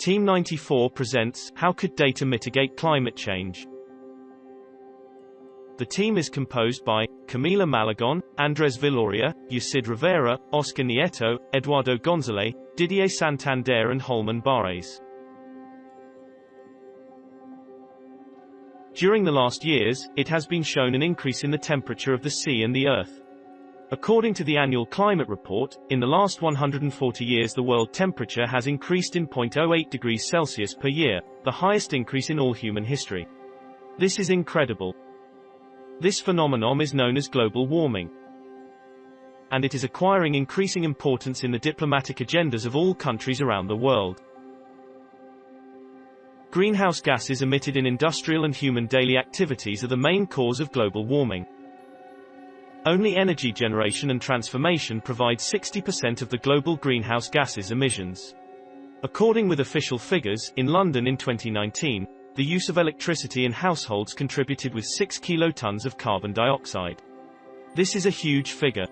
Team 94 presents How Could Data Mitigate Climate Change? The team is composed by Camila Malagon, Andres Villoria, Yusid Rivera, Oscar Nieto, Eduardo Gonzalez, Didier Santander and Holman Barres. During the last years, it has been shown an increase in the temperature of the sea and the Earth. According to the annual climate report, in the last 140 years the world temperature has increased in 0.08 degrees Celsius per year, the highest increase in all human history. This is incredible. This phenomenon is known as global warming, and it is acquiring increasing importance in the diplomatic agendas of all countries around the world. Greenhouse gases emitted in industrial and human daily activities are the main cause of global warming. Only energy generation and transformation provide 60% of the global greenhouse gases emissions. According with official figures, in London in 2019, the use of electricity in households contributed with 6 kilotons of carbon dioxide. This is a huge figure.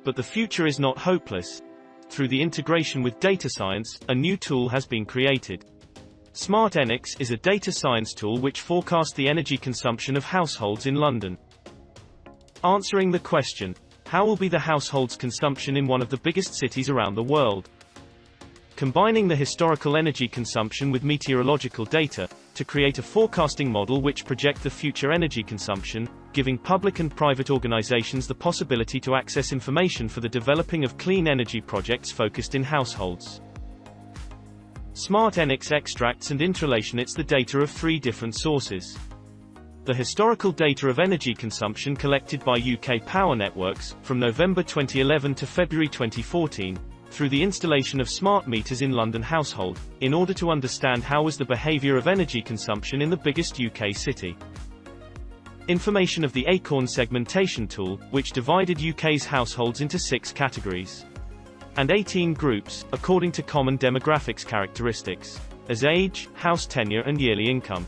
But the future is not hopeless. Through the integration with data science, a new tool has been created. Smart Enics is a data science tool which forecasts the energy consumption of households in London. Answering the question, how will be the household's consumption in one of the biggest cities around the world? Combining the historical energy consumption with meteorological data, to create a forecasting model which projects the future energy consumption, giving public and private organizations the possibility to access information for the developing of clean energy projects focused in households. Smart Enics extracts and interrelates the data of 3 different sources. The historical data of energy consumption collected by UK power networks, from November 2011 to February 2014, through the installation of smart meters in London household, in order to understand how was the behaviour of energy consumption in the biggest UK city. Information of the Acorn segmentation tool, which divided UK's households into 6 categories and 18 groups, according to common demographics characteristics, as age, house tenure and yearly income.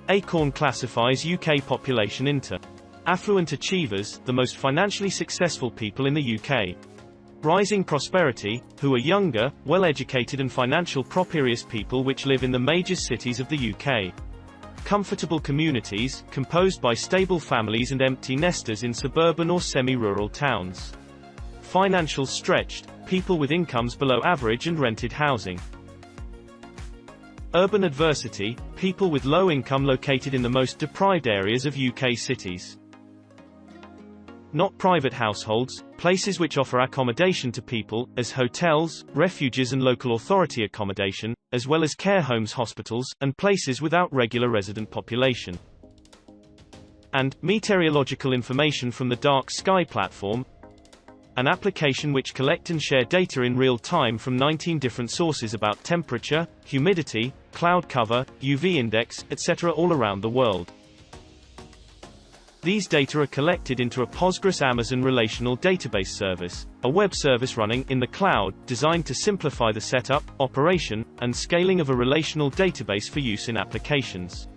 Acorn classifies UK population into affluent achievers, the most financially successful people in the UK; rising prosperity, who are younger, well-educated and financial properious people which live in the major cities of the UK; comfortable communities, composed by stable families and empty nesters in suburban or semi-rural towns; financial stretched, people with incomes below average and rented housing; urban adversity, people with low income located in the most deprived areas of UK cities; not private households, places which offer accommodation to people, as hotels, refuges and local authority accommodation, as well as care homes, hospitals, and places without regular resident population; and meteorological information from the Dark Sky platform, an application which collect and share data in real time from 19 different sources about temperature, humidity, cloud cover, UV index, etc. all around the world. These data are collected into a Postgres Amazon relational database service, a web service running in the cloud, designed to simplify the setup, operation, and scaling of a relational database for use in applications.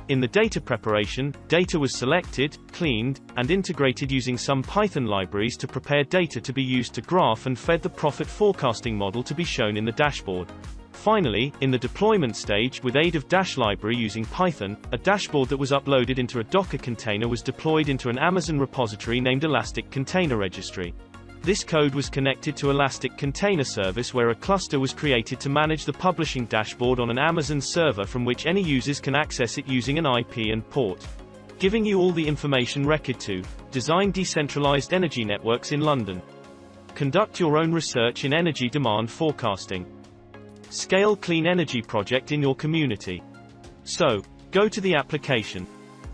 In the data preparation, data was selected, cleaned, and integrated using some Python libraries to prepare data to be used to graph and fed the profit forecasting model to be shown in the dashboard. Finally, in the deployment stage, with aid of Dash library using Python, a dashboard that was uploaded into a Docker container was deployed into an Amazon repository named Elastic Container Registry. This code was connected to Elastic Container Service, where a cluster was created to manage the publishing dashboard on an Amazon server from which any users can access it using an IP and port. Giving you all the information required to design decentralized energy networks in London. Conduct your own research in energy demand forecasting. Scale clean energy project in your community. So, go to the application.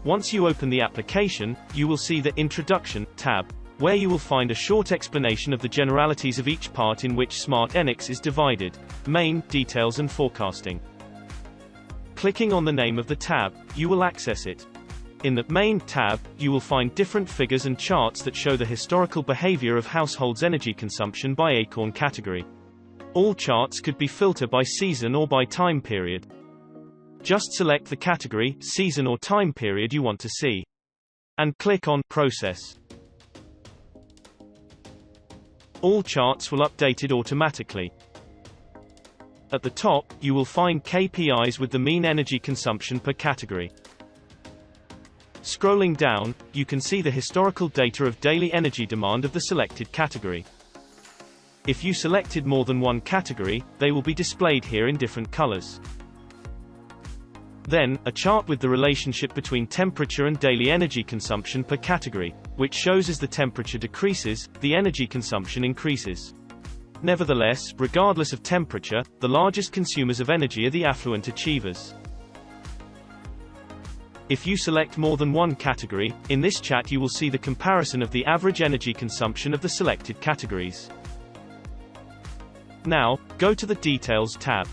Once you open the application, you will see the Introduction tab, where you will find a short explanation of the generalities of each part in which Smart Enics is divided: main, details and forecasting. Clicking on the name of the tab, you will access it. In the Main tab, you will find different figures and charts that show the historical behavior of households' energy consumption by Acorn category. All charts could be filtered by season or by time period. Just select the category, season or time period you want to see, and click on Process. All charts will update automatically. At the top, you will find KPIs with the mean energy consumption per category. Scrolling down, you can see the historical data of daily energy demand of the selected category. If you selected more than one category, they will be displayed here in different colors. Then, a chart with the relationship between temperature and daily energy consumption per category, which shows as the temperature decreases, the energy consumption increases. Nevertheless, regardless of temperature, the largest consumers of energy are the affluent achievers. If you select more than one category, in this chart you will see the comparison of the average energy consumption of the selected categories. Now, go to the Details tab.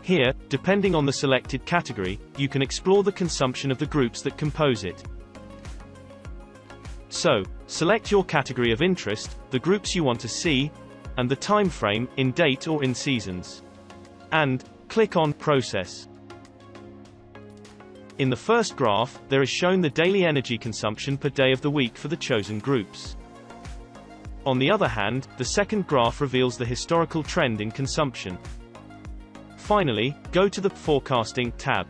Here, depending on the selected category, you can explore the consumption of the groups that compose it. So, select your category of interest, the groups you want to see, and the time frame, in date or in seasons. And, click on Process. In the first graph, there is shown the daily energy consumption per day of the week for the chosen groups. On the other hand, the second graph reveals the historical trend in consumption. Finally, go to the Forecasting tab.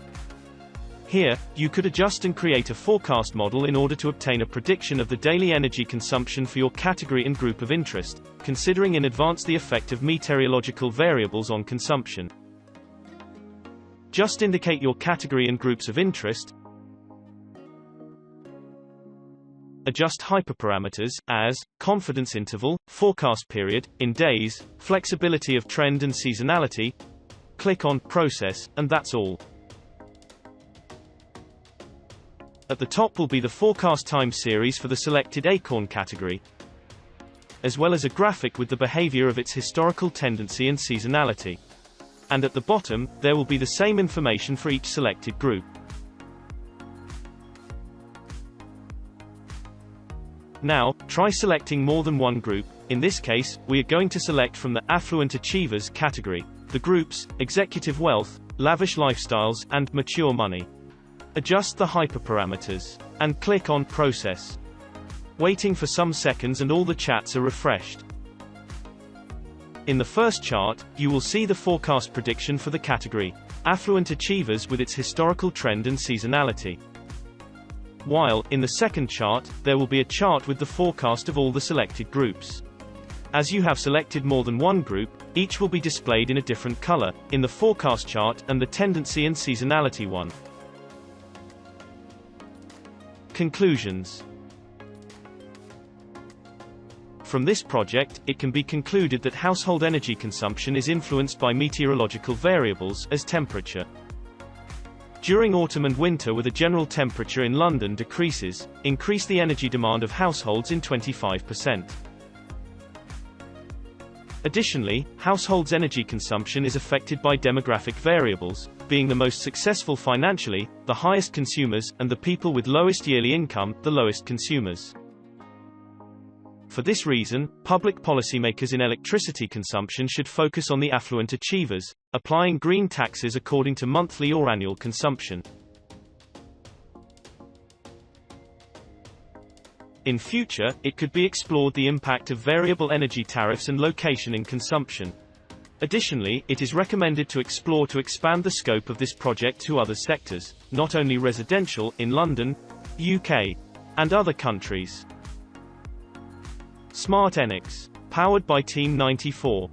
Here, you could adjust and create a forecast model in order to obtain a prediction of the daily energy consumption for your category and group of interest, considering in advance the effect of meteorological variables on consumption. Just indicate your category and groups of interest. Adjust hyperparameters, as, confidence interval, forecast period, in days, flexibility of trend and seasonality. Click on Process, and that's all. At the top will be the forecast time series for the selected acorn category, as well as a graphic with the behavior of its historical tendency and seasonality. And at the bottom, there will be the same information for each selected group. Now, try selecting more than one group. In this case, we are going to select from the Affluent Achievers category, the groups, Executive Wealth, Lavish Lifestyles, and Mature Money. Adjust the hyperparameters. And click on Process. Waiting for some seconds and all the chats are refreshed. In the first chart, you will see the forecast prediction for the category, Affluent Achievers with its historical trend and seasonality. While, in the second chart, there will be a chart with the forecast of all the selected groups. As you have selected more than one group, each will be displayed in a different color, in the forecast chart and the tendency and seasonality one. Conclusions. From this project, it can be concluded that household energy consumption is influenced by meteorological variables, as temperature. During autumn and winter, with a general temperature in London decreases, increase the energy demand of households in 25%. Additionally, households' energy consumption is affected by demographic variables, being the most successful financially, the highest consumers, and the people with lowest yearly income, the lowest consumers. For this reason, public policymakers in electricity consumption should focus on the affluent achievers, applying green taxes according to monthly or annual consumption. In future, it could be explored the impact of variable energy tariffs and location in consumption. Additionally, it is recommended to explore to expand the scope of this project to other sectors, not only residential, in London, UK, and other countries. Smart Enix. Powered by Team 94.